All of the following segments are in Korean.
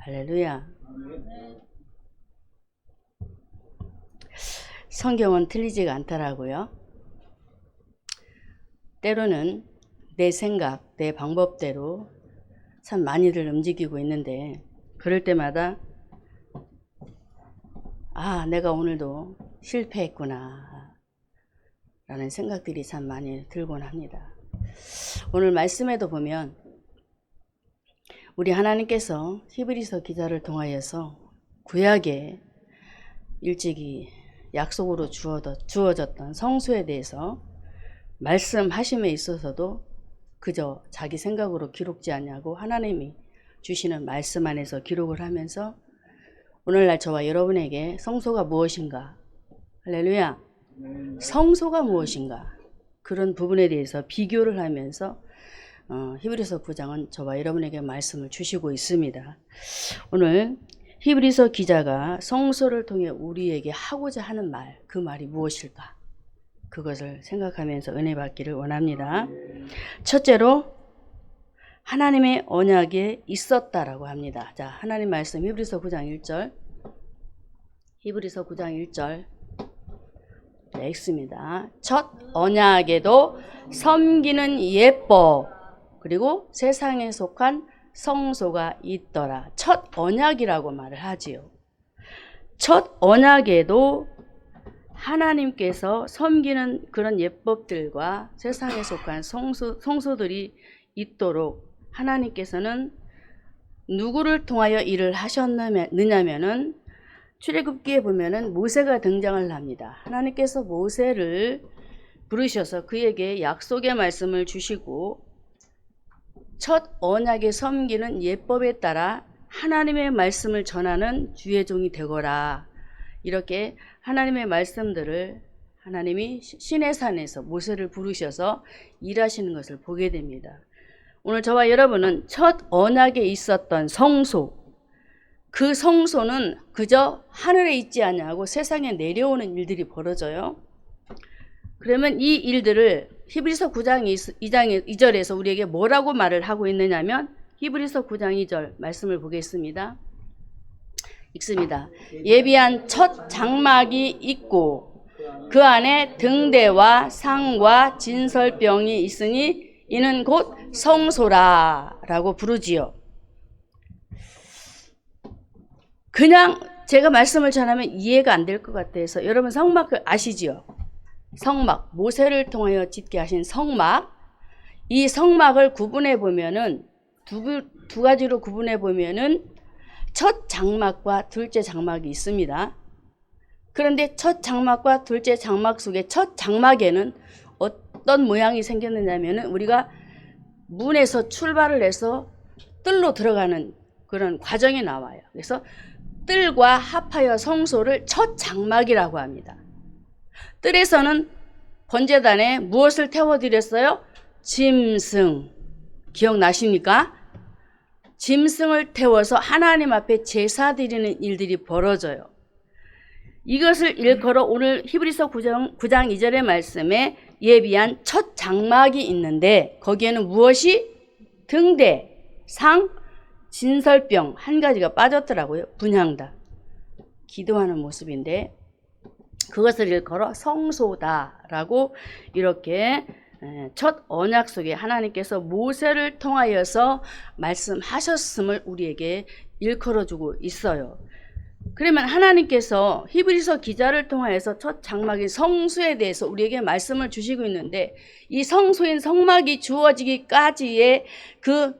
할렐루야. 성경은 틀리지가 않더라고요. 때로는 내 생각, 내 방법대로 참 많이들 움직이고 있는데, 그럴 때마다 내가 오늘도 실패했구나 라는 생각들이 참 많이 들곤 합니다. 오늘 말씀에도 보면 우리 하나님께서 히브리서 기자를 통하여서 구약에 일찍이 약속으로 주어졌던 성소에 대해서 말씀하심에 있어서도 그저 자기 생각으로 기록지 않냐고 하나님이 주시는 말씀 안에서 기록을 하면서 오늘날 저와 여러분에게 성소가 무엇인가, 할렐루야, 성소가 무엇인가, 그런 부분에 대해서 비교를 하면서 히브리서 9장은 저와 여러분에게 말씀을 주시고 있습니다. 오늘 히브리서 기자가 성소를 통해 우리에게 하고자 하는 말, 그 말이 무엇일까? 그것을 생각하면서 은혜 받기를 원합니다. 첫째로 하나님의 언약에 있었다라고 합니다. 자, 하나님 말씀 히브리서 9장 1절. 히브리서 9장 1절. 네, 읽습니다. 첫 언약에도 섬기는 예법, 그리고 세상에 속한 성소가 있더라. 첫 언약이라고 말을 하지요. 첫 언약에도 하나님께서 섬기는 그런 예법들과 세상에 속한 성소들이 있도록 하나님께서는 누구를 통하여 일을 하셨느냐면은 출애굽기에 보면은 모세가 등장을 합니다. 하나님께서 모세를 부르셔서 그에게 약속의 말씀을 주시고 첫 언약에 섬기는 예법에 따라 하나님의 말씀을 전하는 주의 종이 되거라. 이렇게 하나님의 말씀들을 하나님이 시내산에서 모세를 부르셔서 일하시는 것을 보게 됩니다. 오늘 저와 여러분은 첫 언약에 있었던 성소, 그 성소는 그저 하늘에 있지 않냐고 세상에 내려오는 일들이 벌어져요. 그러면 이 일들을 히브리서 9장 2절에서 우리에게 뭐라고 말을 하고 있느냐면 히브리서 9장 2절 말씀을 보겠습니다. 읽습니다. 예비한 첫 장막이 있고 그 안에 등대와 상과 진설병이 있으니 이는 곧 성소라 라고 부르지요. 그냥 제가 말씀을 전하면 이해가 안 될 것 같아서 여러분 성막을 아시지요? 성막, 모세를 통하여 짓게 하신 성막. 이 성막을 구분해 보면은 두 가지로 구분해 보면은 첫 장막과 둘째 장막이 있습니다. 그런데 첫 장막과 둘째 장막 속에 첫 장막에는 어떤 모양이 생겼느냐면은 우리가 문에서 출발을 해서 뜰로 들어가는 그런 과정이 나와요. 그래서 뜰과 합하여 성소를 첫 장막이라고 합니다. 뜰에서는 번제단에 무엇을 태워드렸어요? 짐승. 기억나십니까? 짐승을 태워서 하나님 앞에 제사 드리는 일들이 벌어져요. 이것을 일컬어 오늘 히브리서 9장 2절의 말씀에 예비한 첫 장막이 있는데 거기에는 무엇이? 등대, 상, 진설병 한 가지가 빠졌더라고요. 분향다. 기도하는 모습인데 그것을 일컬어 성소다라고 이렇게 첫 언약 속에 하나님께서 모세를 통하여서 말씀하셨음을 우리에게 일컬어주고 있어요. 그러면 하나님께서 히브리서 기자를 통하여서 첫 장막인 성소에 대해서 우리에게 말씀을 주시고 있는데 이 성소인 성막이 주어지기까지의 그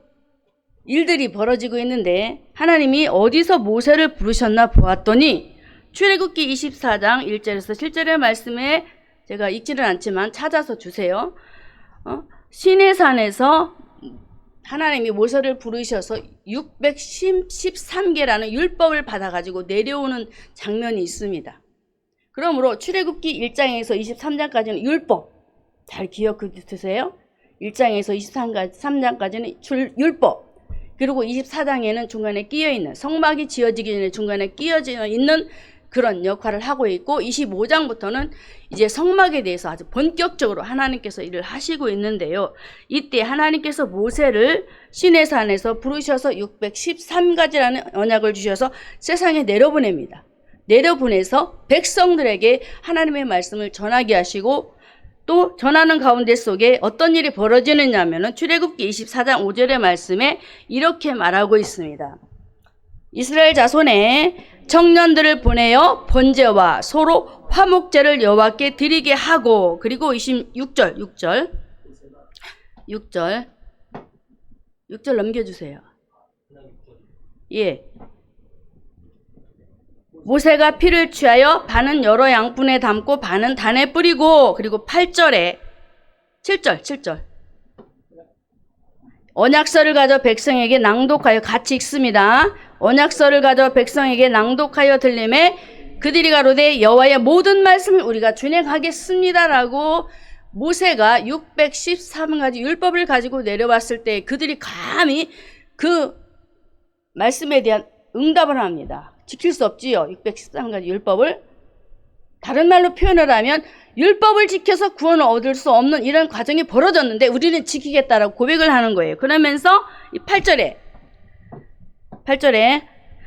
일들이 벌어지고 있는데 하나님이 어디서 모세를 부르셨나 보았더니 출애굽기 24장 1절에서 7절의 말씀에 제가 읽지는 않지만 찾아서 주세요. 시내산에서 하나님이 모세를 부르셔서 613개라는 율법을 받아가지고 내려오는 장면이 있습니다. 그러므로 출애굽기 1장에서 23장까지는 율법, 잘 기억해 두세요. 1장에서 23장까지는 율법, 그리고 24장에는 중간에 끼어있는 성막이 지어지기 전에 중간에 끼어져 있는 그런 역할을 하고 있고 25장부터는 이제 성막에 대해서 아주 본격적으로 하나님께서 일을 하시고 있는데요. 이때 하나님께서 모세를 시내산에서 부르셔서 613가지라는 언약을 주셔서 세상에 내려보냅니다. 내려보내서 백성들에게 하나님의 말씀을 전하게 하시고 또 전하는 가운데 속에 어떤 일이 벌어지느냐 하면은 출애굽기 24장 5절의 말씀에 이렇게 말하고 있습니다. 이스라엘 자손의 청년들을 보내어 번제와 소로 화목제를 여호와께 드리게 하고, 그리고 6절 넘겨주세요. 예. 모세가 피를 취하여 반은 여러 양푼에 담고 반은 단에 뿌리고, 그리고 7절 언약서를 가져 백성에게 낭독하여, 같이 읽습니다. 언약서를 가져 백성에게 낭독하여 들림에 그들이 가로되 여호와의 모든 말씀을 우리가 준행하겠습니다라고 모세가 613가지 율법을 가지고 내려왔을 때 그들이 감히 그 말씀에 대한 응답을 합니다. 지킬 수 없지요. 613가지 율법을. 다른 말로 표현을 하면 율법을 지켜서 구원을 얻을 수 없는 이런 과정이 벌어졌는데 우리는 지키겠다라고 고백을 하는 거예요. 그러면서 이 8절에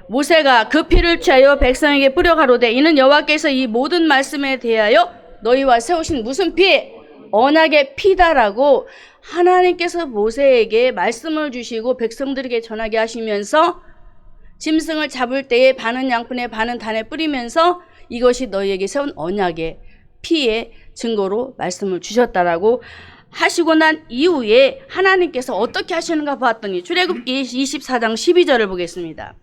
모세가 그 피를 취하여 백성에게 뿌려 가로되 이는 여호와께서 이 모든 말씀에 대하여 너희와 세우신 무슨 피? 언약의 피다라고 하나님께서 모세에게 말씀을 주시고 백성들에게 전하게 하시면서 짐승을 잡을 때에 반은 양푼에 반은 단에 뿌리면서 이것이 너희에게 세운 언약의 피의 증거로 말씀을 주셨다라고 하시고 난 이후에 하나님께서 어떻게 하시는가 봤더니 출애굽기 24장 12절을 보겠습니다.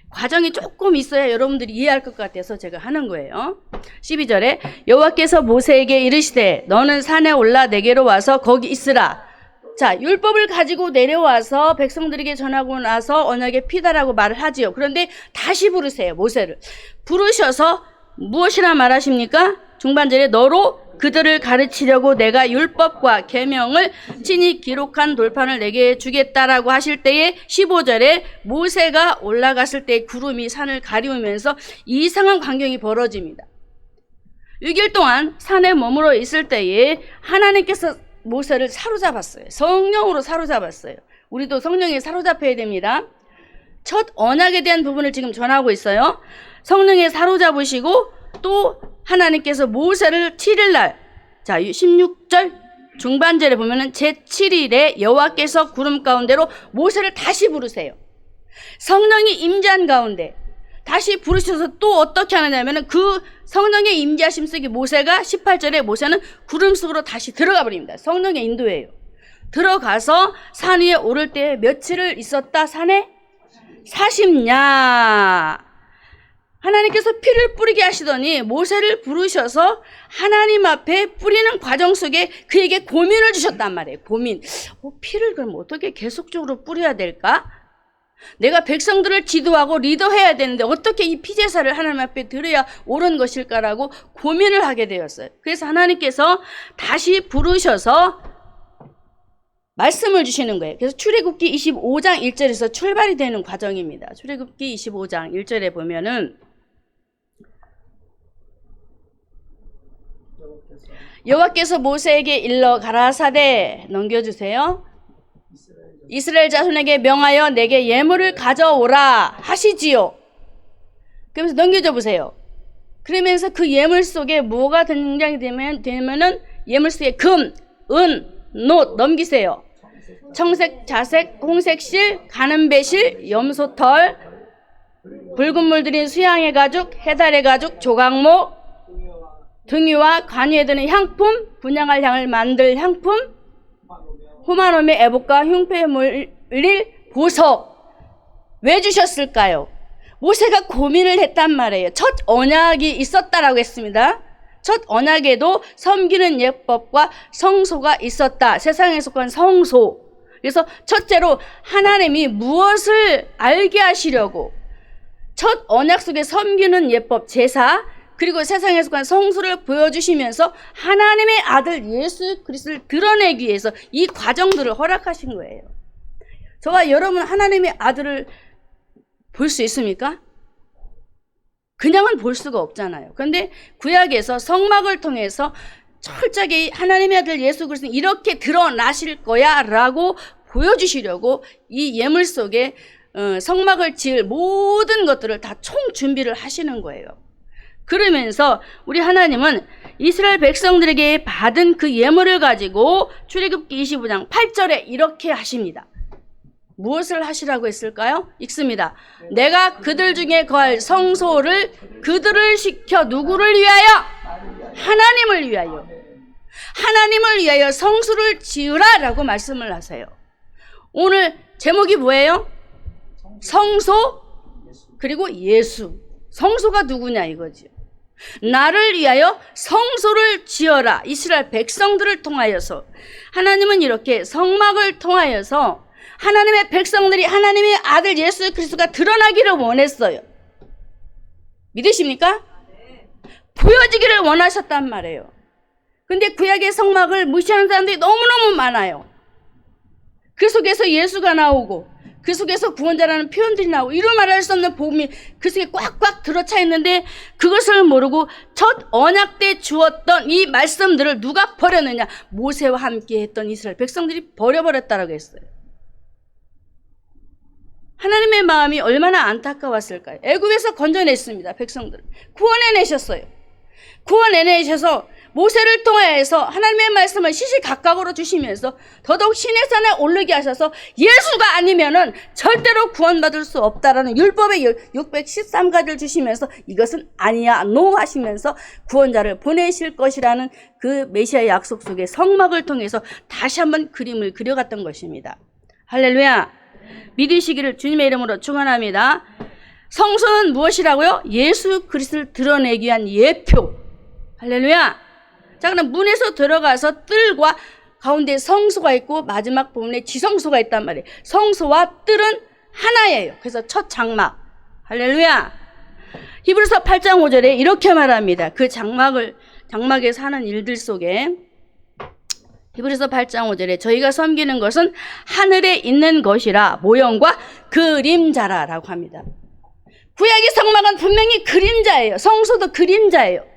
과정이 조금 있어야 여러분들이 이해할 것 같아서 제가 하는 거예요. 12절에 여호와께서 모세에게 이르시되 너는 산에 올라 내게로 와서 거기 있으라. 자, 율법을 가지고 내려와서 백성들에게 전하고 나서 언약의 피다라고 말을 하지요. 그런데 다시 부르세요. 모세를 부르셔서 무엇이라 말하십니까? 중반절에 너로 그들을 가르치려고 내가 율법과 계명을 친히 기록한 돌판을 내게 주겠다라고 하실 때에 15절에 모세가 올라갔을 때 구름이 산을 가리우면서 이상한 광경이 벌어집니다. 6일 동안 산에 머물러 있을 때에 하나님께서 모세를 사로잡았어요. 성령으로 사로잡았어요. 우리도 성령에 사로잡혀야 됩니다. 첫 언약에 대한 부분을 지금 전하고 있어요. 성령에 사로잡으시고 또 하나님께서 모세를 7일날, 자 16절 중반절에 보면은 제7일에 여호와께서 구름 가운데로 모세를 다시 부르세요. 성령이 임재한 가운데 다시 부르셔서 또 어떻게 하느냐면은 그 성령의 임재하심 속에 모세가 18절에 모세는 구름 속으로 다시 들어가 버립니다. 성령의 인도예요. 들어가서 산 위에 오를 때 며칠을 있었다? 산에 40냐. 하나님께서 피를 뿌리게 하시더니 모세를 부르셔서 하나님 앞에 뿌리는 과정 속에 그에게 고민을 주셨단 말이에요. 고민. 피를 그럼 어떻게 계속적으로 뿌려야 될까? 내가 백성들을 지도하고 리더해야 되는데 어떻게 이 피제사를 하나님 앞에 드려야 옳은 것일까라고 고민을 하게 되었어요. 그래서 하나님께서 다시 부르셔서 말씀을 주시는 거예요. 그래서 출애굽기 25장 1절에서 출발이 되는 과정입니다. 출애굽기 25장 1절에 보면은 여호와께서 모세에게 일러 가라사대, 넘겨주세요. 이스라엘 자손에게 명하여 내게 예물을 가져오라 하시지요. 그러면서 넘겨줘 보세요. 그러면서 그 예물 속에 뭐가 등장이 되면은 예물 속에 금, 은, 놋 넘기세요. 청색, 자색, 홍색 실, 가는 배실, 염소털, 붉은 물 들인 수양의 가죽, 해달의 가죽, 조각목, 등유와 관유에 드는 향품, 분향할 향을 만들 향품, 후마놈의 애복과 흉패에 물릴 보석. 왜 주셨을까요? 모세가 고민을 했단 말이에요. 첫 언약이 있었다라고 했습니다. 첫 언약에도 섬기는 예법과 성소가 있었다. 세상에 속한 성소. 그래서 첫째로 하나님이 무엇을 알게 하시려고 첫 언약 속에 섬기는 예법, 제사, 그리고 세상에 속한 성소를 보여주시면서 하나님의 아들 예수 그리스도를 드러내기 위해서 이 과정들을 허락하신 거예요. 저와 여러분 하나님의 아들을 볼 수 있습니까? 그냥은 볼 수가 없잖아요. 그런데 구약에서 성막을 통해서 철저하게 하나님의 아들 예수 그리스도는 이렇게 드러나실 거야 라고 보여주시려고 이 예물 속에 성막을 지을 모든 것들을 다 총 준비를 하시는 거예요. 그러면서 우리 하나님은 이스라엘 백성들에게 받은 그 예물을 가지고 출애굽기 25장 8절에 이렇게 하십니다. 무엇을 하시라고 했을까요? 읽습니다. 내가 그들 중에 거할 성소를 그들을 시켜 누구를 위하여? 하나님을 위하여. 하나님을 위하여 성소를 지으라 라고 말씀을 하세요. 오늘 제목이 뭐예요? 성소 그리고 예수. 성소가 누구냐 이거죠. 나를 위하여 성소를 지어라. 이스라엘 백성들을 통하여서 하나님은 이렇게 성막을 통하여서 하나님의 백성들이 하나님의 아들 예수 그리스도가 드러나기를 원했어요. 믿으십니까? 보여지기를 원하셨단 말이에요. 근데 구약의 성막을 무시하는 사람들이 너무너무 많아요. 그 속에서 예수가 나오고 그 속에서 구원자라는 표현들이 나오고 이루 말할 수 없는 복음이 그 속에 꽉꽉 들어차 있는데 그것을 모르고 첫 언약 때 주었던 이 말씀들을 누가 버렸느냐? 모세와 함께 했던 이스라엘 백성들이 버려버렸다라고 했어요. 하나님의 마음이 얼마나 안타까웠을까요? 애굽에서 건져냈습니다. 백성들을 구원해내셨어요. 구원해내셔서 모세를 통하여서 하나님의 말씀을 시시각각으로 주시면서 더더욱 신의 산에 오르게 하셔서 예수가 아니면은 절대로 구원받을 수 없다라는 율법의 613가지를 주시면서 이것은 아니야 노 하시면서 구원자를 보내실 것이라는 그 메시아의 약속 속에 성막을 통해서 다시 한번 그림을 그려갔던 것입니다. 할렐루야. 믿으시기를 주님의 이름으로 축원합니다. 성소는 무엇이라고요? 예수 그리스도를 드러내기 위한 예표. 할렐루야. 자, 그럼 문에서 들어가서 뜰과 가운데 성소가 있고 마지막 부분에 지성소가 있단 말이에요. 성소와 뜰은 하나예요. 그래서 첫 장막. 할렐루야. 히브리서 8장 5절에 이렇게 말합니다. 그 장막에 사는 일들 속에 히브리서 8장 5절에 저희가 섬기는 것은 하늘에 있는 것이라 모형과 그림자라 라고 합니다. 구약의 성막은 분명히 그림자예요. 성소도 그림자예요.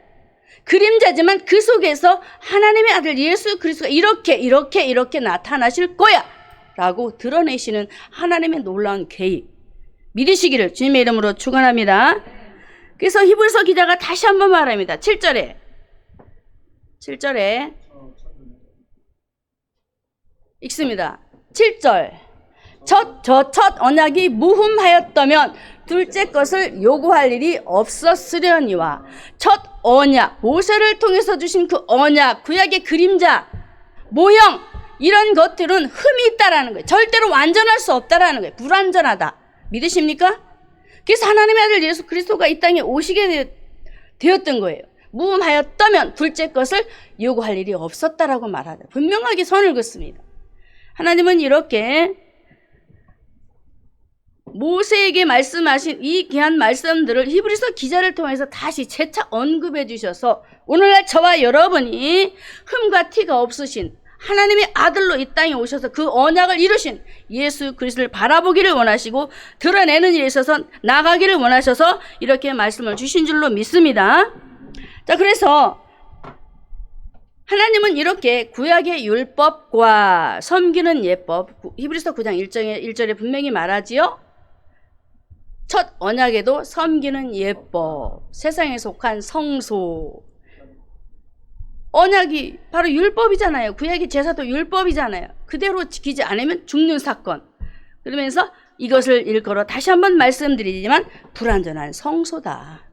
그림자지만 그 속에서 하나님의 아들 예수 그리스도가 이렇게 나타나실 거야 라고 드러내시는 하나님의 놀라운 계획. 믿으시기를 주님의 이름으로 축원합니다. 그래서 히브리서 기자가 다시 한번 말합니다. 7절에 읽습니다. 7절. 첫 언약이 무흠하였다면 둘째 것을 요구할 일이 없었으려니와 첫 언약, 모세를 통해서 주신 그 언약, 구약의 그림자, 모형 이런 것들은 흠이 있다라는 거예요. 절대로 완전할 수 없다라는 거예요. 불완전하다. 믿으십니까? 그래서 하나님의 아들 예수 그리스도가 이 땅에 오시게 되었던 거예요. 무흠하였다면 둘째 것을 요구할 일이 없었다라고 말하다. 분명하게 선을 긋습니다. 하나님은 이렇게 모세에게 말씀하신 이 귀한 말씀들을 히브리서 기자를 통해서 다시 재차 언급해 주셔서 오늘날 저와 여러분이 흠과 티가 없으신 하나님의 아들로 이 땅에 오셔서 그 언약을 이루신 예수 그리스도를 바라보기를 원하시고 드러내는 일에 있어서 나가기를 원하셔서 이렇게 말씀을 주신 줄로 믿습니다. 자, 그래서 하나님은 이렇게 구약의 율법과 섬기는 예법, 히브리서 9장 1절에 분명히 말하지요. 첫 언약에도 섬기는 예법, 세상에 속한 성소. 언약이 바로 율법이잖아요. 구약의 제사도 율법이잖아요. 그대로 지키지 않으면 죽는 사건. 그러면서 이것을 일컬어 다시 한번 말씀드리지만 불완전한 성소다.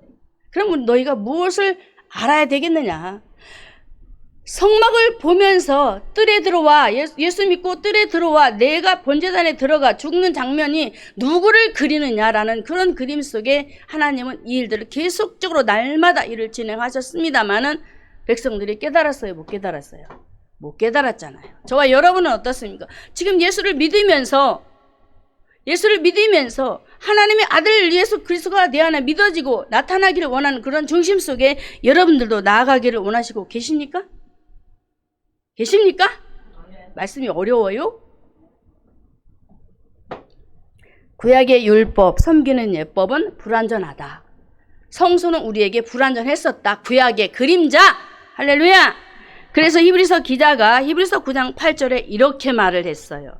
그럼 너희가 무엇을 알아야 되겠느냐? 성막을 보면서 뜰에 들어와 예수 믿고 뜰에 들어와 내가 번제단에 들어가 죽는 장면이 누구를 그리느냐라는 그런 그림 속에 하나님은 이 일들을 계속적으로 날마다 일을 진행하셨습니다마는 백성들이 깨달았어요? 못 깨달았어요? 못 깨달았잖아요. 저와 여러분은 어떻습니까? 지금 예수를 믿으면서 하나님의 아들 예수 그리스도가 내 안에 믿어지고 나타나기를 원하는 그런 중심 속에 여러분들도 나아가기를 원하시고 계십니까? 계십니까? 말씀이 어려워요? 구약의 율법, 섬기는 예법은 불완전하다. 성소는 우리에게 불완전했었다. 구약의 그림자. 할렐루야. 그래서 히브리서 기자가 히브리서 9장 8절에 이렇게 말을 했어요.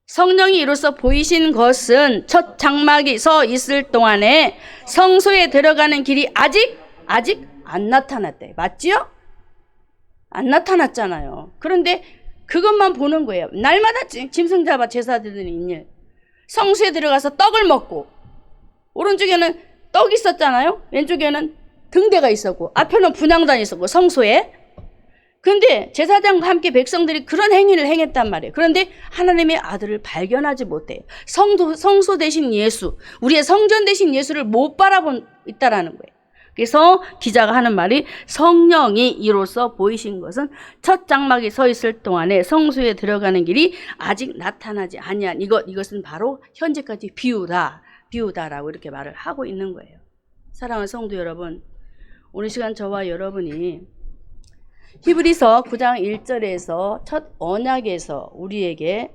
성령이 이로써 보이신 것은 첫 장막이 서 있을 동안에 성소에 들어가는 길이 아직 안 나타났대. 맞지요? 안 나타났잖아요. 그런데 그것만 보는 거예요. 날마다 짐승 잡아 제사 드리는 일. 성소에 들어가서 떡을 먹고 오른쪽에는 떡이 있었잖아요. 왼쪽에는 등대가 있었고 앞에는 분향단이 있었고 성소에. 그런데 제사장과 함께 백성들이 그런 행위를 행했단 말이에요. 그런데 하나님의 아들을 발견하지 못해요. 성소 대신 예수, 우리의 성전 대신 예수를 못 바라본 있다라는 거예요. 그래서 기자가 하는 말이 성령이 이로써 보이신 것은 첫 장막이 서 있을 동안에 성소에 들어가는 길이 아직 나타나지 아니한 이것은 바로 현재까지 비우다라고 이렇게 말을 하고 있는 거예요. 사랑하는 성도 여러분, 오늘 시간 저와 여러분이 히브리서 9장 1절에서 첫 언약에서 우리에게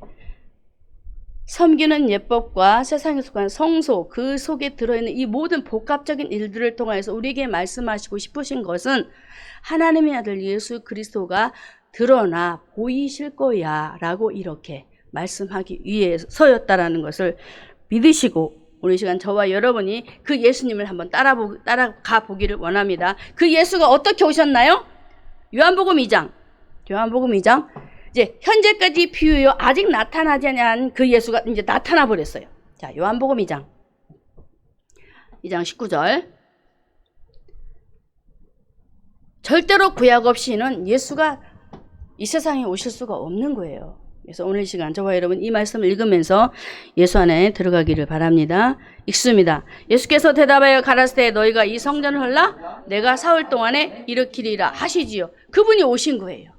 섬기는 예법과 세상에 속한 성소, 그 속에 들어있는 이 모든 복합적인 일들을 통해서 우리에게 말씀하시고 싶으신 것은 하나님의 아들 예수 그리스도가 드러나 보이실 거야 라고 이렇게 말씀하기 위해서였다라는 것을 믿으시고 오늘 시간 저와 여러분이 그 예수님을 한번 따라가 보기를 원합니다. 그 예수가 어떻게 오셨나요? 요한복음 2장 이제 현재까지 비유요 아직 나타나지 않은 그 예수가 이제 나타나 버렸어요. 자, 요한복음 2장 19절. 절대로 구약 없이는 예수가 이 세상에 오실 수가 없는 거예요. 그래서 오늘 시간 저와 여러분 이 말씀을 읽으면서 예수 안에 들어가기를 바랍니다. 읽습니다. 예수께서 대답하여 가라사대 너희가 이 성전을 헐라 내가 사흘 동안에 일으키리라 하시지요. 그분이 오신 거예요.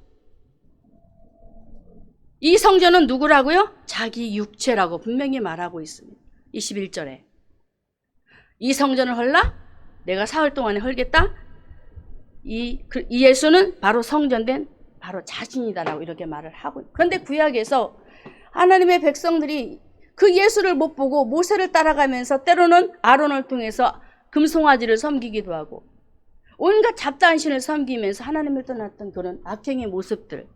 이 성전은 누구라고요? 자기 육체라고 분명히 말하고 있습니다. 21절에 이 성전을 헐라 내가 사흘 동안에 헐겠다. 이 예수는 바로 성전된 바로 자신이다라고 이렇게 말을 하고. 그런데 구약에서 하나님의 백성들이 그 예수를 못 보고 모세를 따라가면서 때로는 아론을 통해서 금송아지를 섬기기도 하고 온갖 잡다한 신을 섬기면서 하나님을 떠났던 그런 악행의 모습들.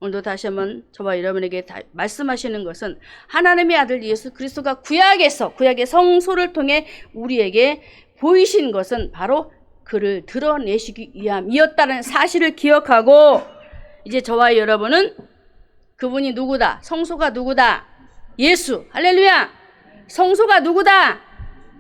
오늘도 다시 한번 저와 여러분에게 말씀하시는 것은 하나님의 아들 예수 그리스도가 구약의 성소를 통해 우리에게 보이신 것은 바로 그를 드러내시기 위함이었다는 사실을 기억하고 이제 저와 여러분은 그분이 누구다? 성소가 누구다? 예수. 할렐루야. 성소가 누구다?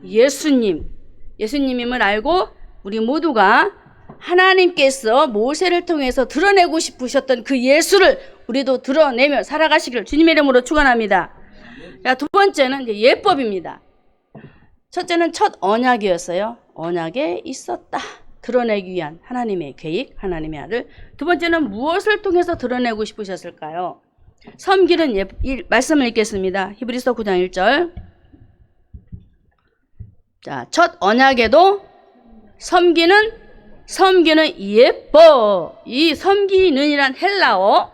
예수님임을 알고 우리 모두가 하나님께서 모세를 통해서 드러내고 싶으셨던 그 예수를 우리도 드러내며 살아가시기를 주님의 이름으로 축원합니다. 자, 두 번째는 이제 예법입니다. 첫째는 첫 언약이었어요. 언약에 있었다. 드러내기 위한 하나님의 계획, 하나님의 아들. 두 번째는 무엇을 통해서 드러내고 싶으셨을까요? 섬기는 말씀을 읽겠습니다. 히브리서 9장 1절. 자, 첫 언약에도 섬기는 예법. 이 섬기는이란 헬라어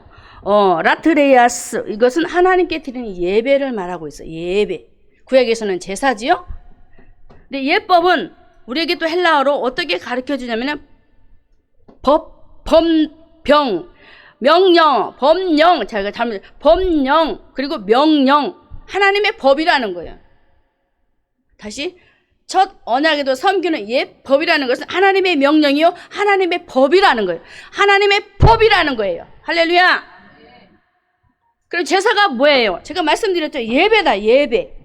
라트레아스, 이것은 하나님께 드리는 예배를 말하고 있어요. 예배. 구약에서는 제사지요. 근데 예법은 우리에게 또 헬라어로 어떻게 가르쳐 주냐면은 법령, 그리고 명령, 하나님의 법이라는 거예요. 다시, 첫 언약에도 섬기는 예법이라는 것은 하나님의 명령이요, 하나님의 법이라는 거예요. 하나님의 법이라는 거예요. 할렐루야. 그럼 제사가 뭐예요? 제가 말씀드렸죠. 예배다, 예배.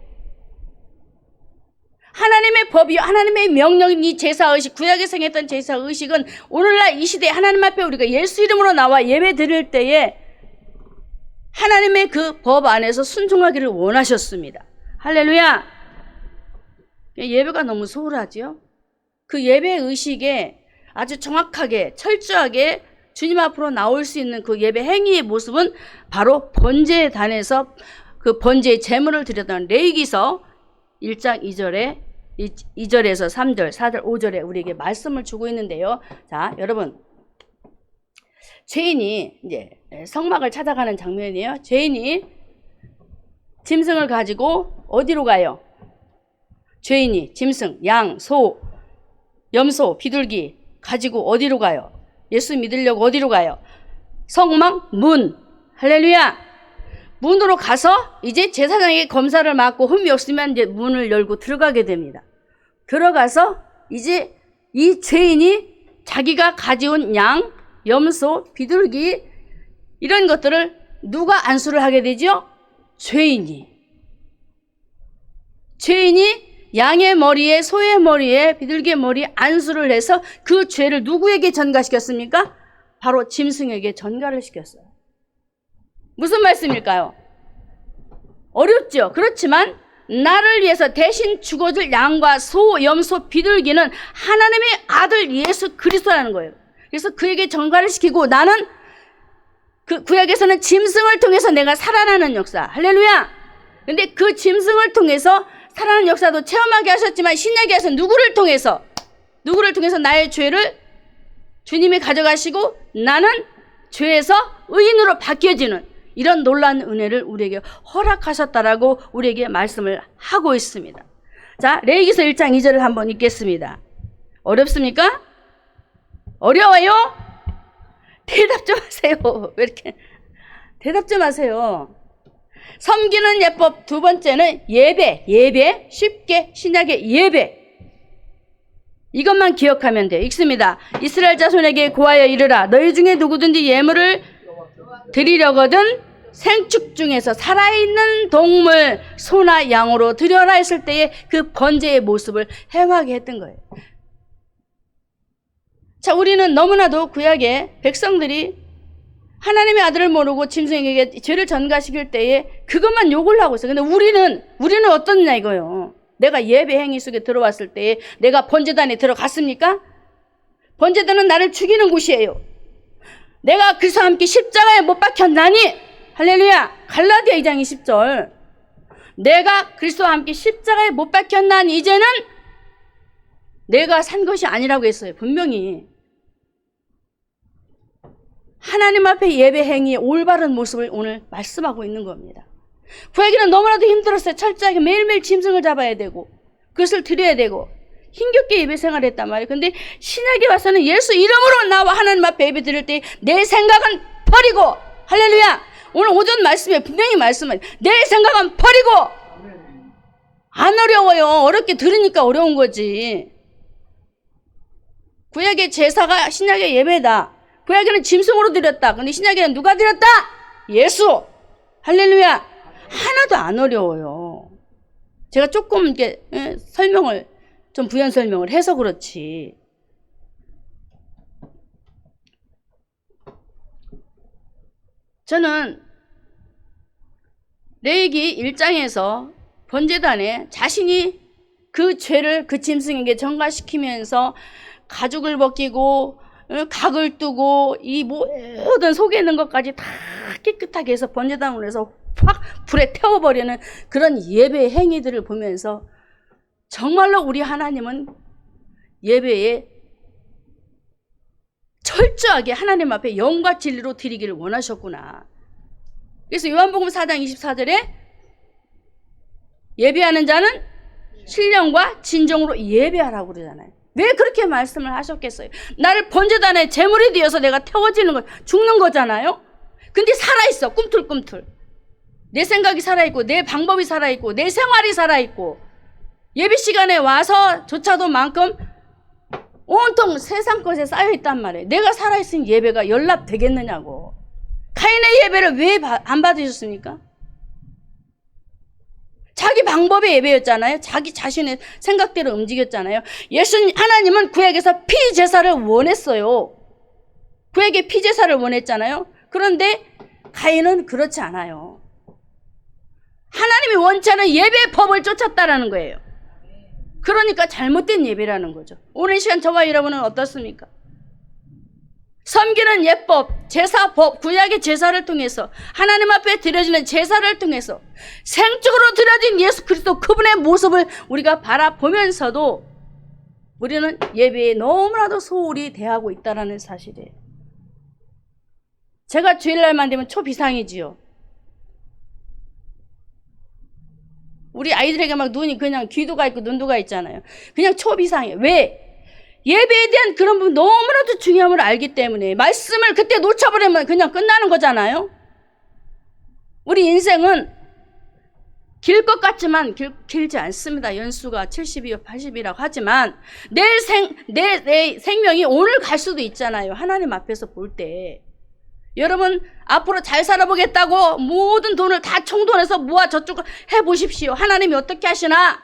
하나님의 법이요, 하나님의 명령인 이 제사의식, 구약에서 행했던 제사의식은 오늘날 이 시대에 하나님 앞에 우리가 예수 이름으로 나와 예배 드릴 때에 하나님의 그 법 안에서 순종하기를 원하셨습니다. 할렐루야. 예배가 너무 소홀하지요. 그 예배의식에 아주 정확하게 철저하게 주님 앞으로 나올 수 있는 그 예배 행위의 모습은 바로 번제단에서 그 번제의 제물을 드렸던 레위기서 1장 2절에서 3절, 4절, 5절에 우리에게 말씀을 주고 있는데요. 자, 여러분. 죄인이 이제 성막을 찾아가는 장면이에요. 죄인이 짐승을 가지고 어디로 가요? 죄인이 짐승, 양, 소, 염소, 비둘기 가지고 어디로 가요? 예수 믿으려고 어디로 가요? 성막 문. 할렐루야. 문으로 가서 이제 제사장에게 검사를 맡고 흠이 없으면 이제 문을 열고 들어가게 됩니다. 들어가서 이제 이 죄인이 자기가 가져온 양, 염소, 비둘기 이런 것들을 누가 안수를 하게 되죠? 죄인이 양의 머리에, 소의 머리에, 비둘기의 머리에 안수를 해서 그 죄를 누구에게 전가시켰습니까? 바로 짐승에게 전가를 시켰어요. 무슨 말씀일까요? 어렵죠. 그렇지만 나를 위해서 대신 죽어줄 양과 소, 염소, 비둘기는 하나님의 아들 예수 그리스도라는 거예요. 그래서 그에게 전가를 시키고 나는 그 구약에서는 짐승을 통해서 내가 살아나는 역사. 할렐루야. 근데 그 짐승을 통해서 살아나는 역사도 체험하게 하셨지만 신약에서 누구를 통해서 나의 죄를 주님이 가져가시고 나는 죄에서 의인으로 바뀌어지는 이런 놀라운 은혜를 우리에게 허락하셨다라고 우리에게 말씀을 하고 있습니다. 자, 레위기서 1장 2절을 한번 읽겠습니다. 어렵습니까? 어려워요? 대답 좀 하세요. 왜 이렇게 대답 좀 하세요. 섬기는 예법 두 번째는 예배. 쉽게 신약의 예배. 이것만 기억하면 돼요. 읽습니다. 이스라엘 자손에게 고하여 이르라. 너희 중에 누구든지 예물을 드리려거든 생축 중에서 살아있는 동물 소나 양으로 드려라 했을 때에 그 번제의 모습을 행하게 했던 거예요. 자, 우리는 너무나도 구약의 백성들이 하나님의 아들을 모르고 짐승에게 죄를 전가시킬 때에 그것만 욕을 하고 있어요. 근데 우리는 어떻냐 이거요. 내가 예배 행위 속에 들어왔을 때에 내가 번제단에 들어갔습니까? 번제단은 나를 죽이는 곳이에요. 내가 그리스도와 함께 십자가에 못 박혔나니 할렐루야. 갈라디아 2장 20절. 내가 그리스도와 함께 십자가에 못 박혔나니 이제는 내가 산 것이 아니라고 했어요. 분명히. 하나님 앞에 예배 행위의 올바른 모습을 오늘 말씀하고 있는 겁니다. 구약에는 너무나도 힘들었어요. 철저하게 매일매일 짐승을 잡아야 되고 그것을 드려야 되고 힘겹게 예배 생활을 했단 말이에요. 근데 신약에 와서는 예수 이름으로 나와 하나님 앞에 예배 드릴 때 내 생각은 버리고 할렐루야. 오늘 오전 말씀에 분명히 말씀을 내 생각은 버리고 안 어려워요. 어렵게 들으니까 어려운 거지. 구약의 제사가 신약의 예배다. 구약에는 짐승으로 드렸다. 근데 신약에는 누가 드렸다? 예수. 할렐루야. 하나도 안 어려워요. 제가 조금 이렇게 설명을 좀 부연 설명을 해서 그렇지. 저는 레위기 1장에서 번제단에 자신이 그 죄를 그 짐승에게 전가시키면서 가죽을 벗기고 각을 뜨고 이 모든 속에 있는 것까지 다 깨끗하게 해서 번제단으로 해서 확 불에 태워버리는 그런 예배 행위들을 보면서 정말로 우리 하나님은 예배에 철저하게 하나님 앞에 영과 진리로 드리기를 원하셨구나. 그래서 요한복음 4장 24절에 예배하는 자는 신령과 진정으로 예배하라고 그러잖아요. 왜 그렇게 말씀을 하셨겠어요? 나를 번제단에 제물이 되어서 내가 태워지는 거, 죽는 거잖아요? 근데 살아있어, 꿈틀꿈틀. 내 생각이 살아있고, 내 방법이 살아있고, 내 생활이 살아있고, 예배 시간에 와서조차도 만큼 온통 세상 것에 쌓여있단 말이에요. 내가 살아있으니 예배가 연락되겠느냐고. 카인의 예배를 왜 안 받으셨습니까? 자기 방법의 예배였잖아요. 자기 자신의 생각대로 움직였잖아요. 하나님은 구약에서 피제사를 원했어요. 구약에 피제사를 원했잖아요. 그런데 가인은 그렇지 않아요. 하나님이 원치 않은 예배 법을 쫓았다라는 거예요. 그러니까 잘못된 예배라는 거죠. 오늘 시간 저와 여러분은 어떻습니까? 섬기는 예법, 제사법, 구약의 제사를 통해서 하나님 앞에 드려지는 제사를 통해서 생적으로 드려진 예수 그리스도 그분의 모습을 우리가 바라보면서도 우리는 예배에 너무나도 소홀히 대하고 있다는 사실이에요. 제가 주일날만 되면 초비상이지요. 우리 아이들에게 막 눈이 그냥 귀도 가 있고 눈도 가 있잖아요. 그냥 초비상이에요. 왜? 예배에 대한 그런 부분 너무나도 중요함을 알기 때문에 말씀을 그때 놓쳐버리면 그냥 끝나는 거잖아요. 우리 인생은 길 것 같지만 길지 않습니다. 연수가 70이요 80이라고 하지만 내 생명이 오늘 갈 수도 있잖아요. 하나님 앞에서 볼 때. 여러분 앞으로 잘 살아보겠다고 모든 돈을 다 총동원해서 모아 저쪽 해보십시오. 하나님이 어떻게 하시나?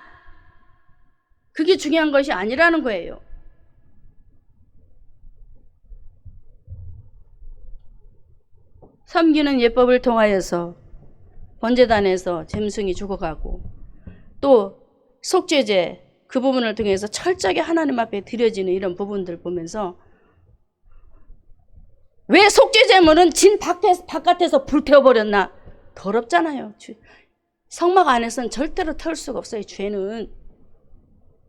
그게 중요한 것이 아니라는 거예요. 섬기는 예법을 통하여서 번제단에서 짐승이 죽어가고 또 속죄제 그 부분을 통해서 철저하게 하나님 앞에 드려지는 이런 부분들 보면서 왜 속죄제물은 진 바깥에서 불태워버렸나? 더럽잖아요. 성막 안에서는 절대로 태울 수가 없어요. 죄는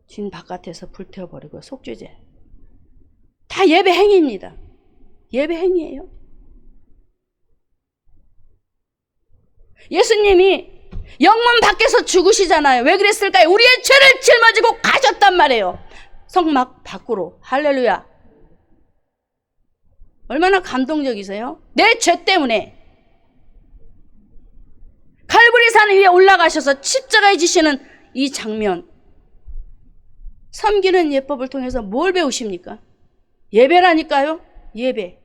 진 바깥에서 불태워버리고 속죄제 다 예배 행위입니다. 예배 행위예요. 예수님이 영문 밖에서 죽으시잖아요. 왜 그랬을까요? 우리의 죄를 짊어지고 가셨단 말이에요. 성막 밖으로. 할렐루야. 얼마나 감동적이세요? 내 죄 때문에 갈보리산 위에 올라가셔서 십자가에 지시는 이 장면. 섬기는 예법을 통해서 뭘 배우십니까? 예배라니까요. 예배.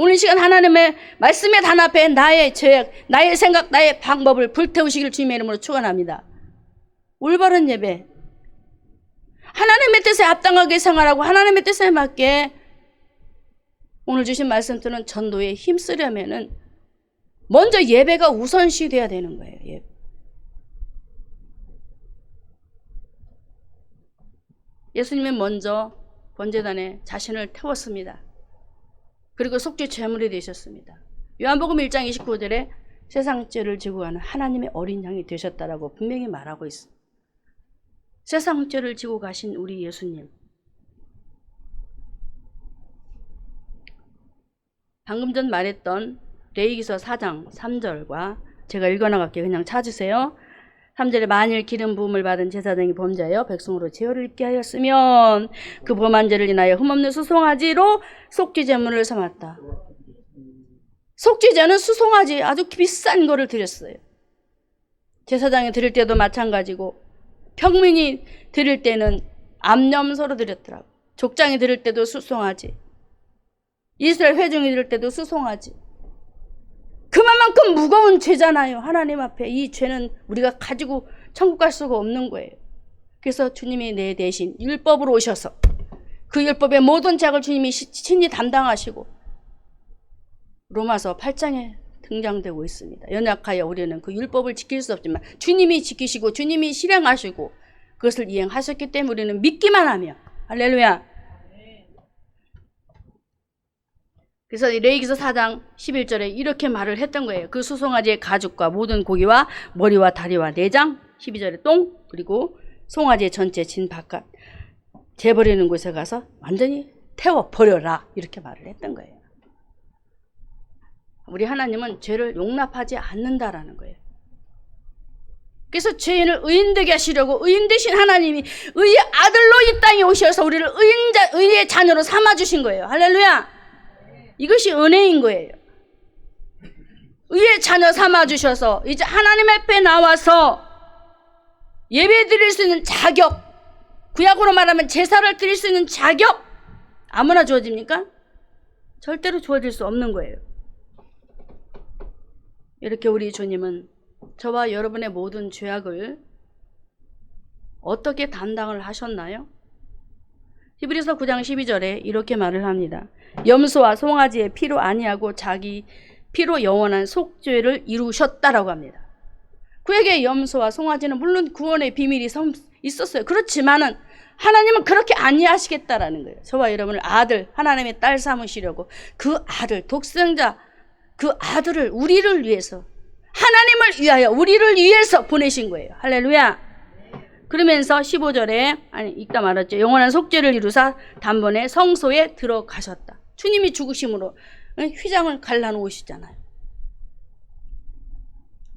오늘 시간 하나님의 말씀의 단 앞에 나의 죄악, 나의 생각, 나의 방법을 불태우시길 주님의 이름으로 축원합니다. 올바른 예배. 하나님의 뜻에 합당하게 생활하고 하나님의 뜻에 맞게 오늘 주신 말씀들은 전도에 힘쓰려면은 먼저 예배가 우선시 돼야 되는 거예요. 예배. 예수님은 먼저 번제단에 자신을 태웠습니다. 그리고 속죄 제물이 되셨습니다. 요한복음 1장 29절에 세상 죄를 지고 가는 하나님의 어린 양이 되셨다라고 분명히 말하고 있습니다. 세상 죄를 지고 가신 우리 예수님. 방금 전 말했던 레위기서 4장 3절과 제가 읽어나갈게요. 그냥 찾으세요. 3절에 만일 기름 부음을 받은 제사장이 범죄하여 백성으로 제어를 입게 하였으면 그 범한 죄를 인하여 흠없는 수송아지로 속죄제물을 삼았다. 속죄제는 수송아지 아주 비싼 거를 드렸어요. 제사장이 드릴 때도 마찬가지고 평민이 드릴 때는 암염소로 드렸더라고. 족장이 드릴 때도 수송아지. 이스라엘 회중이 드릴 때도 수송아지. 그만큼 무거운 죄잖아요. 하나님 앞에 이 죄는 우리가 가지고 천국 갈 수가 없는 거예요. 그래서 주님이 내 대신 율법으로 오셔서 그 율법의 모든 죄악을 주님이 친히 담당하시고 로마서 8장에 등장되고 있습니다. 연약하여 우리는 그 율법을 지킬 수 없지만 주님이 지키시고 주님이 실행하시고 그것을 이행하셨기 때문에 우리는 믿기만 하며 할렐루야. 그래서 레위기서 4장 11절에 이렇게 말을 했던 거예요. 그 수송아지의 가죽과 모든 고기와 머리와 다리와 내장, 12절에 똥, 그리고 송아지의 전체 진 바깥 재버리는 곳에 가서 완전히 태워버려라 이렇게 말을 했던 거예요. 우리 하나님은 죄를 용납하지 않는다라는 거예요. 그래서 죄인을 의인되게 하시려고 의인 되신 하나님이 의의 아들로 이 땅에 오셔서 우리를 의의 자녀로 삼아주신 거예요. 할렐루야. 이것이 은혜인 거예요. 의의 자녀 삼아주셔서 이제 하나님 앞에 나와서 예배 드릴 수 있는 자격, 구약으로 말하면 제사를 드릴 수 있는 자격 아무나 주어집니까? 절대로 주어질 수 없는 거예요. 이렇게 우리 주님은 저와 여러분의 모든 죄악을 어떻게 담당을 하셨나요? 히브리서 9장 12절에 이렇게 말을 합니다. 염소와 송아지의 피로 아니하고 자기 피로 영원한 속죄를 이루셨다라고 합니다. 그에게 염소와 송아지는 물론 구원의 비밀이 있었어요. 그렇지만은 하나님은 그렇게 아니하시겠다라는 거예요. 저와 여러분을 아들, 하나님의 딸 삼으시려고 그 아들, 독생자, 그 아들을 우리를 위해서 하나님을 위하여 우리를 위해서 보내신 거예요. 할렐루야. 그러면서 15절에 읽다 말았죠. 영원한 속죄를 이루사 단번에 성소에 들어가셨다. 주님이 죽으심으로 휘장을 갈라놓으시잖아요.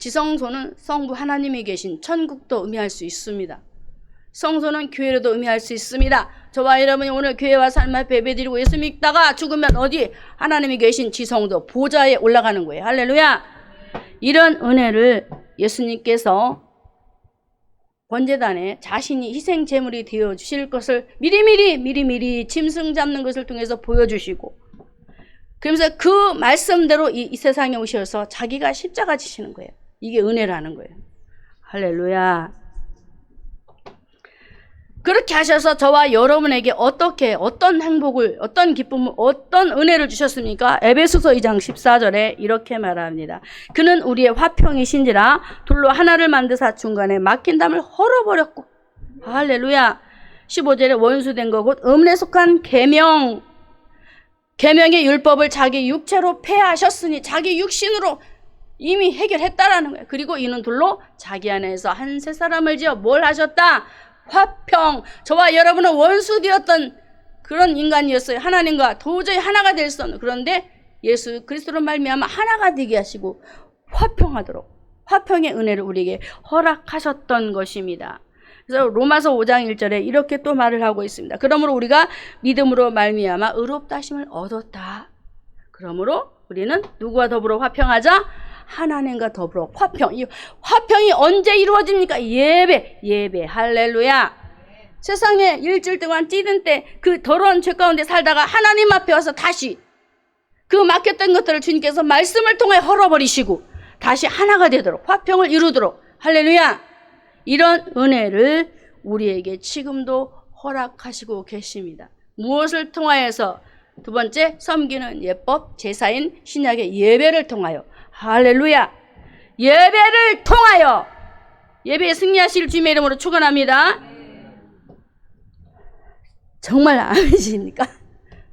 지성소는 성부 하나님이 계신 천국도 의미할 수 있습니다. 성소는 교회로도 의미할 수 있습니다. 저와 여러분이 오늘 교회 와서 하나님 앞에 예배드리고 예수 믿다가 죽으면 어디? 하나님이 계신 지성소 보좌에 올라가는 거예요. 할렐루야. 이런 은혜를 예수님께서 번제단에 자신이 희생 제물이 되어 주실 것을 미리미리 짐승 잡는 것을 통해서 보여주시고, 그러면서 그 말씀대로 이 세상에 오셔서 자기가 십자가 지시는 거예요. 이게 은혜라는 거예요. 할렐루야. 그렇게 하셔서 저와 여러분에게 어떤 행복을, 어떤 기쁨을, 어떤 은혜를 주셨습니까? 에베소서 2장 14절에 이렇게 말합니다. 그는 우리의 화평이신지라 돌로 하나를 만드사 중간에 막힌 담을 헐어버렸고. 할렐루야. 15절에 원수된 것 곧 음에 속한 계명의 율법을 자기 육체로 폐하셨으니 자기 육신으로 이미 해결했다라는 거예요. 그리고 이는 둘로 자기 안에서 한 새 사람을 지어 뭘 하셨다? 화평. 저와 여러분은 원수 되었던 그런 인간이었어요. 하나님과 도저히 하나가 될 수 없는. 그런데 예수 그리스도로 말미암아 하나가 되게 하시고 화평하도록 화평의 은혜를 우리에게 허락하셨던 것입니다. 그래서 로마서 5장 1절에 이렇게 또 말을 하고 있습니다. 그러므로 우리가 믿음으로 말미암아 의롭다 하심을 얻었다. 그러므로 우리는 누구와 더불어 화평하자? 하나님과 더불어 화평. 이 화평이 언제 이루어집니까? 예배. 할렐루야. 세상에 일주일 동안 뛰는 때 그 더러운 죄 가운데 살다가 하나님 앞에 와서 다시 그 맡겼던 것들을 주님께서 말씀을 통해 헐어버리시고 다시 하나가 되도록 화평을 이루도록. 할렐루야. 이런 은혜를 우리에게 지금도 허락하시고 계십니다. 무엇을 통하여서? 두 번째, 섬기는 예법, 제사인 신약의 예배를 통하여. 할렐루야. 예배를 통하여 예배에 승리하실 주님의 이름으로 축원합니다. 정말 아멘이십니까?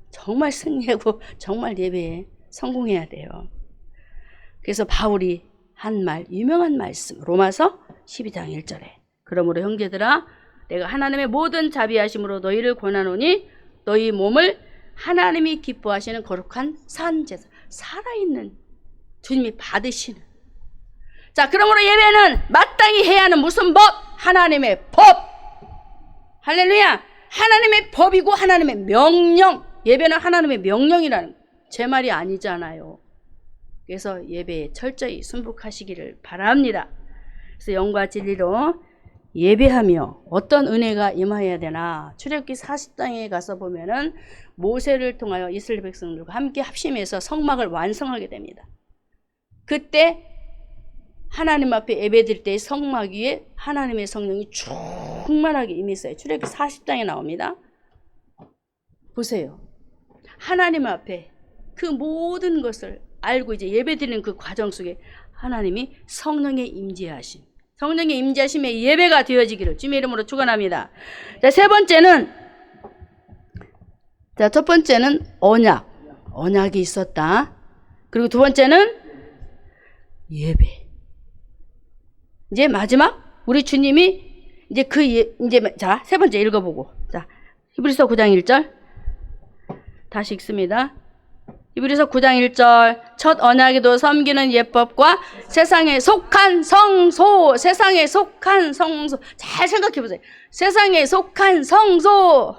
정말 승리하고 정말 예배에 성공해야 돼요. 그래서 바울이 한 말, 유명한 말씀, 로마서 12장 1절에 그러므로 형제들아 내가 하나님의 모든 자비하심으로 너희를 권하노니 너희 몸을 하나님이 기뻐하시는 거룩한 산제사, 살아있는 주님이 받으시는. 자, 그러므로 예배는 마땅히 해야 하는 무슨 법? 하나님의 법. 할렐루야. 하나님의 법이고 하나님의 명령. 예배는 하나님의 명령이라는, 제 말이 아니잖아요. 그래서 예배에 철저히 순복하시기를 바랍니다. 그래서 영과 진리로 예배하며 어떤 은혜가 임하여야 되나? 출애굽기 40장에 가서 보면은 모세를 통하여 이스라엘 백성들과 함께 합심해서 성막을 완성하게 됩니다. 그때 하나님 앞에 예배드릴 때 성막 위에 하나님의 성령이 충만하게 임했어요. 출애굽기 40장에 나옵니다. 보세요. 하나님 앞에 그 모든 것을 알고 이제 예배드리는 그 과정 속에 하나님이 성령의 임재하심, 성령의 임재하심의 예배가 되어지기를 주님의 이름으로 축원합니다. 자, 세 번째는, 자, 첫 번째는 언약이 있었다. 그리고 두 번째는 예배. 이제 마지막 우리 주님이 이제 자, 세 번째 읽어보고. 자, 히브리서 9장 1절 다시 읽습니다. 히브리서 9장 1절 첫 언약에도 섬기는 예법과 세상에 속한 성소. 세상에 속한 성소. 잘 생각해 보세요. 세상에 속한 성소.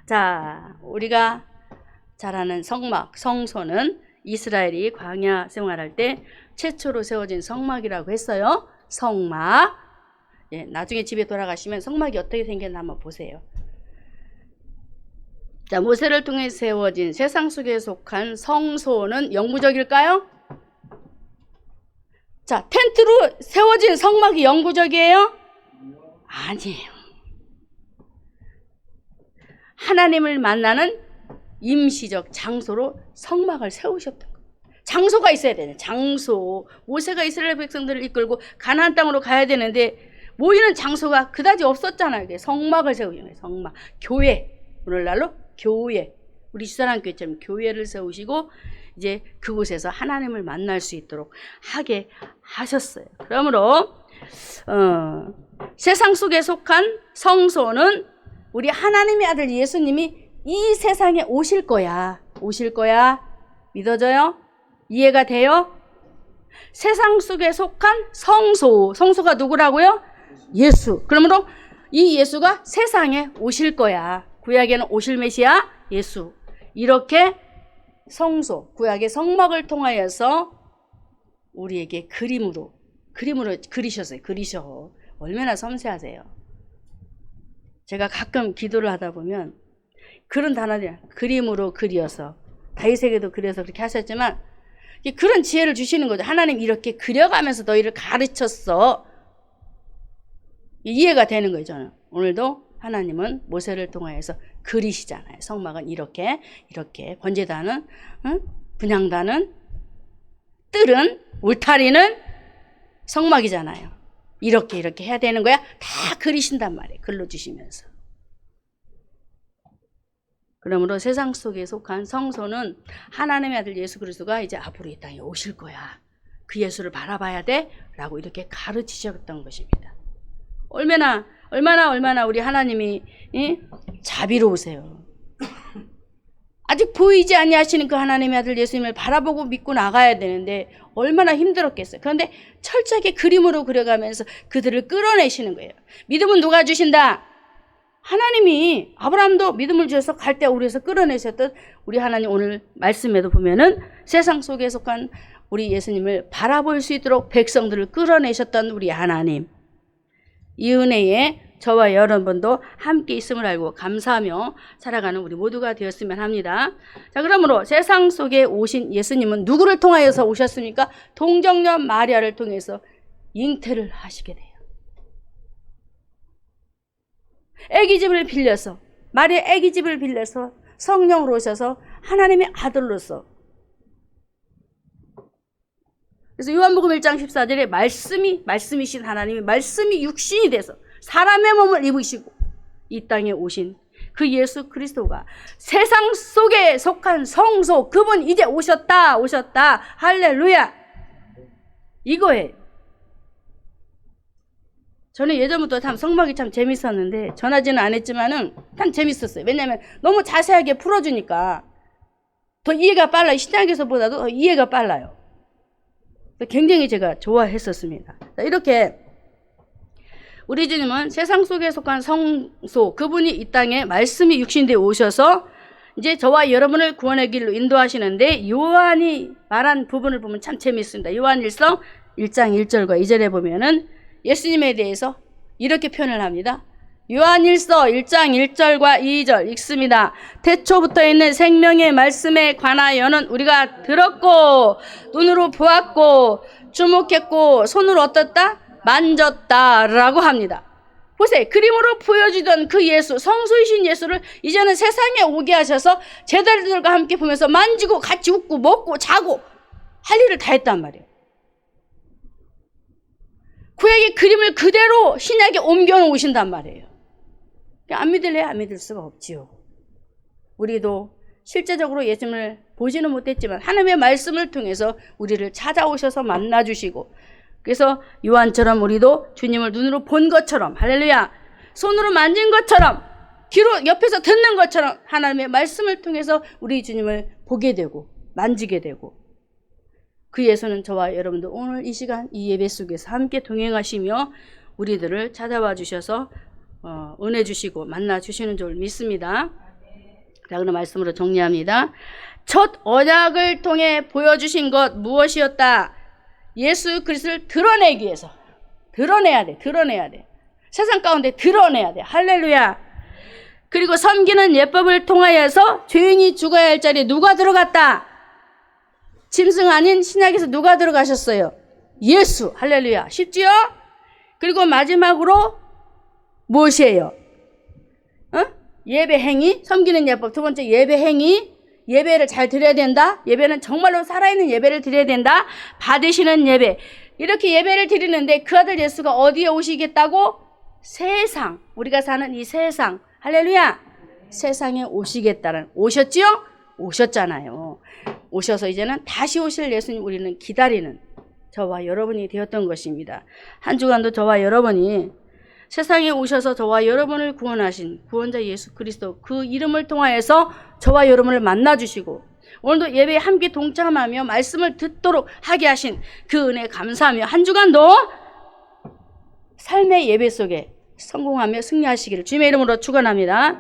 자, 우리가 잘 아는 성막, 성소는 이스라엘이 광야 생활할 때 최초로 세워진 성막이라고 했어요. 성막. 예, 나중에 집에 돌아가시면 성막이 어떻게 생겼나 한번 보세요. 자, 모세를 통해 세워진 세상 속에 속한 성소는 영구적일까요? 자, 텐트로 세워진 성막이 영구적이에요? 아니에요. 하나님을 만나는 임시적 장소로 성막을 세우셨던 거예요. 장소가 있어야 되네. 장소. 모세가 이스라엘 백성들을 이끌고 가나안 땅으로 가야 되는데 모이는 장소가 그다지 없었잖아요. 성막을 세우신 거예요. 성막. 교회. 오늘날로 교회. 우리 주사랑교회처럼 교회를 세우시고 이제 그곳에서 하나님을 만날 수 있도록 하게 하셨어요. 그러므로 세상 속에 속한 성소는 우리 하나님의 아들 예수님이 이 세상에 오실 거야. 믿어져요? 이해가 돼요? 세상 속에 속한 성소. 성소가 누구라고요? 예수. 그러므로 이 예수가 세상에 오실 거야. 구약에는 오실 메시아 예수. 이렇게 성소, 구약의 성막을 통하여서 우리에게 그림으로 그리셨어요. 그리셔. 얼마나 섬세하세요. 제가 가끔 기도를 하다 보면 그런 단어들, 그림으로 그려서, 다윗에게도 그려서 그렇게 하셨지만 그런 지혜를 주시는 거죠. 하나님 이렇게 그려가면서 너희를 가르쳤어. 이해가 되는 거죠. 저는. 오늘도 하나님은 모세를 통하여서 그리시잖아요. 성막은 이렇게 번제단은, 분향단은, 뜰은, 울타리는 성막이잖아요. 이렇게 해야 되는 거야. 다 그리신단 말이에요. 글러주시면서. 그러므로 세상 속에 속한 성소는 하나님의 아들 예수 그리스도가 이제 앞으로 이 땅에 오실 거야. 그 예수를 바라봐야 돼. 라고 이렇게 가르치셨던 것입니다. 얼마나 우리 하나님이 자비로우세요. 아직 보이지 아니하시는 그 하나님의 아들 예수님을 바라보고 믿고 나가야 되는데 얼마나 힘들었겠어요. 그런데 철저하게 그림으로 그려가면서 그들을 끌어내시는 거예요. 믿음은 누가 주신다? 하나님이. 아브라함도 믿음을 주셔서 갈대아 우리에서 끌어내셨던 우리 하나님, 오늘 말씀에도 보면은 세상 속에 속한 우리 예수님을 바라볼 수 있도록 백성들을 끌어내셨던 우리 하나님. 이 은혜에 저와 여러분도 함께 있음을 알고 감사하며 살아가는 우리 모두가 되었으면 합니다. 자, 그러므로 세상 속에 오신 예수님은 누구를 통하여서 오셨습니까? 동정녀 마리아를 통해서 잉태를 하시게 돼요. 애기집을 빌려서, 마리아 애기집을 빌려서 성령으로 오셔서 하나님의 아들로서. 그래서 요한복음 1장 14절에 말씀이신 하나님이 말씀이 육신이 돼서 사람의 몸을 입으시고 이 땅에 오신 그 예수 그리스도가 세상 속에 속한 성소, 그분 이제 오셨다. 할렐루야. 이거예요. 저는 예전부터 참 성막이 참 재밌었는데 전하지는 않았지만은 참 재밌었어요. 왜냐하면 너무 자세하게 풀어주니까 더 이해가 빨라요. 신약에서보다도 더 이해가 빨라요. 굉장히 제가 좋아했었습니다. 이렇게 우리 주님은 세상 속에 속한 성소, 그분이 이 땅에 말씀이 육신되어 오셔서 이제 저와 여러분을 구원의 길로 인도하시는데, 요한이 말한 부분을 보면 참 재밌습니다. 요한일서 1장 1절과 2절에 보면은 예수님에 대해서 이렇게 표현을 합니다. 요한일서 1장 1절과 2절 읽습니다. 태초부터 있는 생명의 말씀에 관하여는 우리가 들었고 눈으로 보았고 주목했고 손으로 어떻다? 만졌다라고 합니다. 보세요. 그림으로 보여주던 그 예수, 성소이신 예수를 이제는 세상에 오게 하셔서 제자들과 함께 보면서 만지고 같이 웃고 먹고 자고 할 일을 다 했단 말이에요. 구약의 그림을 그대로 신약에 옮겨 놓으신단 말이에요. 안 믿을래? 안 믿을 수가 없지요. 우리도 실제적으로 예수님을 보지는 못했지만 하나님의 말씀을 통해서 우리를 찾아오셔서 만나주시고, 그래서 요한처럼 우리도 주님을 눈으로 본 것처럼, 할렐루야, 손으로 만진 것처럼, 귀로 옆에서 듣는 것처럼 하나님의 말씀을 통해서 우리 주님을 보게 되고 만지게 되고, 그 예수는 저와 여러분들 오늘 이 시간 이 예배 속에서 함께 동행하시며 우리들을 찾아와 주셔서 은혜 주시고 만나 주시는 줄 믿습니다. 자, 그럼 말씀으로 정리합니다. 첫 언약을 통해 보여주신 것 무엇이었다? 예수 그리스도를 드러내기 위해서. 드러내야 돼. 세상 가운데 드러내야 돼. 할렐루야. 그리고 섬기는 예법을 통하여서 죄인이 죽어야 할 자리에 누가 들어갔다? 짐승 아닌 신약에서 누가 들어가셨어요? 예수. 할렐루야. 쉽지요? 그리고 마지막으로 무엇이에요? 예배 행위, 섬기는 예법. 두 번째, 예배 행위. 예배를 잘 드려야 된다. 예배는 정말로 살아있는 예배를 드려야 된다. 받으시는 예배. 이렇게 예배를 드리는데 그 아들 예수가 어디에 오시겠다고? 세상, 우리가 사는 이 세상, 할렐루야, 세상에 오시겠다는, 오셨지요? 오셨잖아요. 오셔서 이제는 다시 오실 예수님 우리는 기다리는 저와 여러분이 되었던 것입니다. 한 주간도 저와 여러분이 세상에 오셔서 저와 여러분을 구원하신 구원자 예수 그리스도, 그 이름을 통하여서 저와 여러분을 만나주시고 오늘도 예배에 함께 동참하며 말씀을 듣도록 하게 하신 그 은혜 감사하며 한 주간도 삶의 예배 속에 성공하며 승리하시기를 주님의 이름으로 축원합니다.